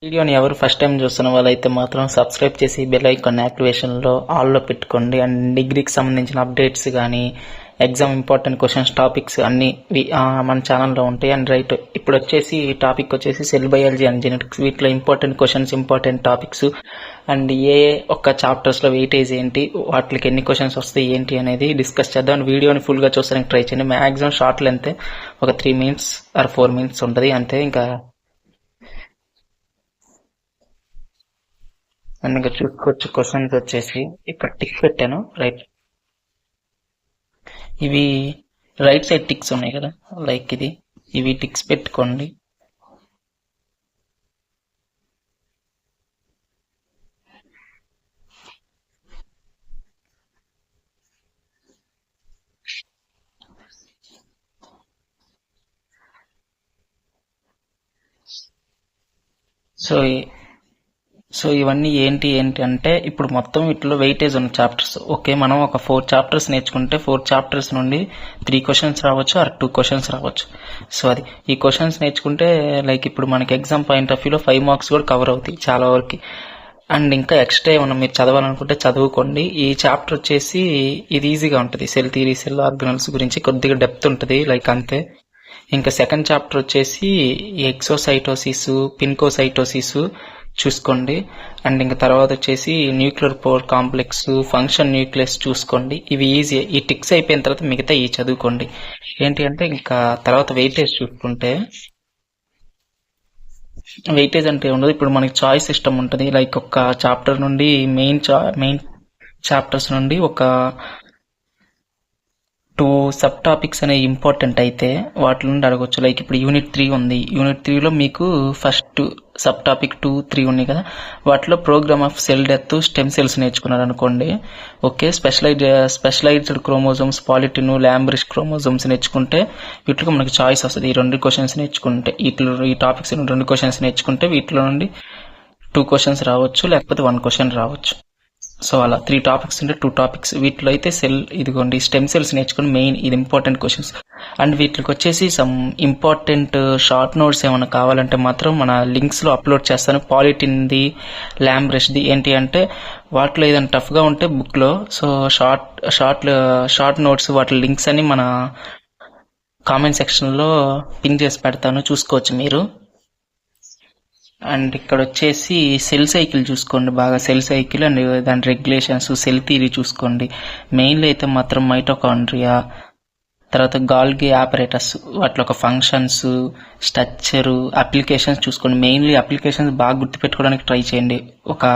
వీడియోని ఎవరు first time చూస్తున్న వాళ్ళైతే మాత్రం సబ్స్క్రైబ్ చేసి బెల్ ఐకాన్ యాక్టివేషన్లో ఆల్లో పెట్టుకోండి. అండ్ డిగ్రీకి సంబంధించిన అప్డేట్స్ కానీ ఎగ్జామ్ ఇంపార్టెంట్ క్వశ్చన్స్ టాపిక్స్ అన్నీ మన ఛానల్లో ఉంటాయి. అండ్ రైట్, ఇప్పుడు వచ్చేసి టాపిక్ వచ్చేసి సెల్ బయాలజీ అండ్ జెనెటిక్స్. వీటిలో important questions, important topics and ఏ ఒక్క చాప్టర్స్లో వెయిటేజ్ ఏంటి, వాటికి ఎన్ని క్వశ్చన్స్ వస్తాయి ఏంటి అనేది డిస్కస్ చేద్దాం. అండ్ వీడియోని ఫుల్గా చూస్తానికి ట్రై చేయండి. మ్యాక్సిమం షార్ట్ లెంత్ ఒక 3 minutes ఆర్ 4 minutes ఉంటుంది అంతే. ఇంకా చూసుకోవచ్చు. క్వశ్చన్స్ వచ్చేసి ఇక్కడ టిక్ పెట్టాను. రైట్, ఇవి రైట్ సైడ్ టిక్స్ ఉన్నాయి కదా, లైక్ ఇవి టిక్స్ పెట్టుకోండి. సో ఇవన్నీ ఏంటి అంటే ఇప్పుడు మొత్తం వీటిలో వెయిటేజ్ ఉన్న చాప్టర్స్. ఓకే, మనం ఒక 4 చాప్టర్స్ నేర్చుకుంటే 4 చాప్టర్స్ నుండి 3 క్వశ్చన్స్ రావచ్చు ఆర్ 2 క్వశ్చన్స్ రావచ్చు. సో అది ఈ క్వశ్చన్స్ నేర్చుకుంటే లైక్ ఇప్పుడు మనకి ఎగ్జామ్ పాయింట్ ఆఫ్ వ్యూలో 5 marks కూడా కవర్ అవుతాయి చాలా వరకు. అండ్ ఇంకా ఎక్స్ట్రా ఏమన్నా మీరు చదవాలనుకుంటే చదువుకోండి. ఈ చాప్టర్ వచ్చేసి ఇది ఈజీగా ఉంటుంది. సెల్ థియరీ, సెల్ ఆర్గనల్స్ గురించి కొద్దిగా డెప్త్ ఉంటుంది, లైక్ అంతే. ఇంకా సెకండ్ చాప్టర్ వచ్చేసి ఎక్సోసైటోసిస్, పిన్కోసైటోసిస్ చూసుకోండి. అండ్ ఇంకా తర్వాత వచ్చేసి nuclear power complex, function nucleus చూసుకోండి. ఇవి ఈజీ. ఈ టిక్స్ అయిపోయిన తర్వాత మిగతా ఈ చదువుకోండి. ఏంటి అంటే ఇంకా తర్వాత వెయిటేజ్ చూసుకుంటే, వెయిటేజ్ అంటే ఉండదు. ఇప్పుడు మనకి చాయిస్ సిస్టమ్ ఉంటుంది. లైక్ ఒక చాప్టర్ నుండి మెయిన్ చాప్టర్స్ నుండి ఒక 2 సబ్ టాపిక్స్ అనేవి ఇంపార్టెంట్ అయితే వాటి నుండి అడగొచ్చు. లైక్ ఇప్పుడు యూనిట్ 3 ఉంది. యూనిట్ 3లో మీకు ఫస్ట్ సబ్ టాపిక్ 2, 3 ఉన్నాయి కదా, వాటిలో program of cell death, stem cells నేర్చుకున్నారు అనుకోండి. Okay, specialized chromosomes, polytene, lampbrush chromosomes నేర్చుకుంటే వీటిలో మనకి చాయిస్ వస్తుంది. ఈ 2 క్వశ్చన్స్ నేర్చుకుంటే, ఈ టాపిక్స్ 2 క్వశ్చన్స్ నేర్చుకుంటే వీటిలో నుండి 2 క్వశ్చన్స్ రావచ్చు, లేకపోతే 1 క్వశ్చన్ రావచ్చు. సో అలా 3 టాపిక్స్ ఉంటే 2 టాపిక్స్. వీటిలో అయితే ఇదిగోండి స్టెమ్ సెల్స్ నేర్చుకుని మెయిన్ ఇది ఇంపార్టెంట్ క్వశ్చన్స్. అండ్ వీటికి వచ్చేసి సమ్ ఇంపార్టెంట్ షార్ట్ నోట్స్ ఏమైనా కావాలంటే మాత్రం మన లింక్స్లో అప్లోడ్ చేస్తాను. పాలిటిన్ది, లాంబ్రిష్ది. ఏంటి అంటే వాటిలో ఏదైనా టఫ్గా ఉంటే బుక్లో, సో షార్ట్ నోట్స్ వాటి లింక్స్ అని మన కామెంట్ సెక్షన్లో పిన్ చేసి పెడతాను, చూసుకోవచ్చు మీరు. అండ్ ఇక్కడ వచ్చేసి సెల్ సైకిల్ చూసుకోండి బాగా. సెల్ సైకిల్ అండ్ దాని రెగ్యులేషన్స్, సెల్ థియరీ చూసుకోండి. మెయిన్లీ అయితే మాత్రం మైటోకాండ్రియా, తర్వాత గాల్గి ఆపరేటర్స్, వాటిలో ఒక ఫంక్షన్స్, స్ట్రక్చరు, అప్లికేషన్స్ చూసుకోండి. మెయిన్లీ అప్లికేషన్స్ బాగా గుర్తుపెట్టుకోవడానికి ట్రై చేయండి. ఒక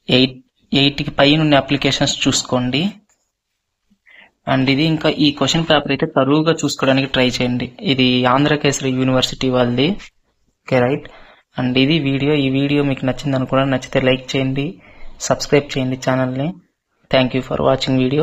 8కి పైన ఉన్న అప్లికేషన్స్ చూసుకోండి. అండ్ ఇది ఇంకా ఈ క్వశ్చన్ పేపర్ అయితే తరువుగా చూసుకోవడానికి ట్రై చేయండి. ఇది ఆంధ్రకేసరి యూనివర్సిటీ వాళ్ళది. Okay, right. అండ్ ఇది వీడియో. ఈ వీడియో మీకు నచ్చింది అనుకున్నాను. నచ్చితే లైక్ చేయండి, సబ్స్క్రైబ్ చేయండి ఛానల్ని. Thank you for watching video.